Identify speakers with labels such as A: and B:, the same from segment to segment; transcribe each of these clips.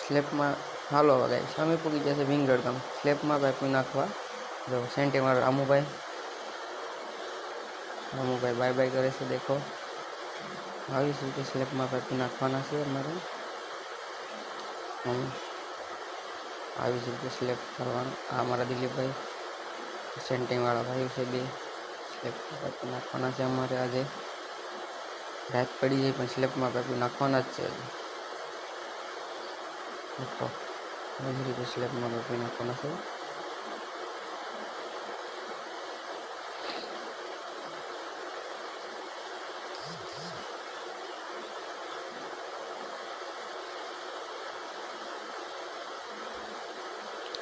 A: સ્લેબમાં હાલો guys અમે પૂગી જશે વિંગડ ગામ સ્લેબમાં પાઇપ નાખવા। જો સેન્ટીમાં રામુભાઈ બાય બાય કરે છે દેખો। આવી રીતે સ્લેબમાં પાઇપ નાખવાના છે અમારે। આવી રીતે સ્લેબ કરવાનું। આ અમારા દિલીપભાઈ સેન્ટિંગવાળા ભાઈ છે બે સ્લેબ પાઇપ નાખવાના છે અમારે। આજે રાત પડી જાય પણ સ્લેબમાં પાઇપ નાખવાના જ છે। દેખો આવી રીતે સ્લેબમાં પાઇપ નાખવાના છે।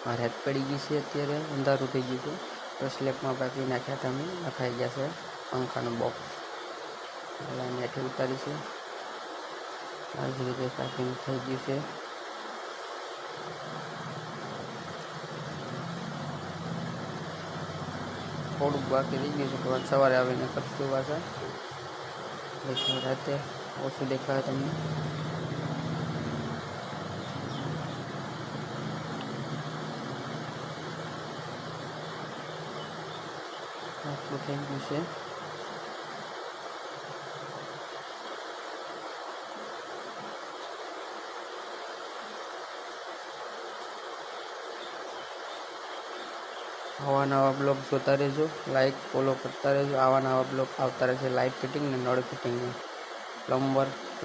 A: આ રાત પડી ગઈ છે અત્યારે અંધારું થઈ ગયું છે તો સ્લેબમાં પાઇપ નાખ્યા તમે નખાઈ ગયા છે। પંખાનું બોક્સ લાઈન હેઠળ ઉતારી છે। આવી જ રીતે પાઇપિંગ થઈ ગયું છે। થોડુંક બાકી રહી ગયું છે પણ સવારે આવીને કરશું પાછા। દેખો રાતે ઓછું દેખાય તમને। આટલું થઈ ગયું છે। આવા નવા બ્લોગ જોતા રહેજો, લાઈક ફોલો કરતા રહેજો। આવા નવા બ્લોગ આવતા રહેશે લાઇટ ફિટિંગ ને નળ ફિટિંગની, પ્લમ્બર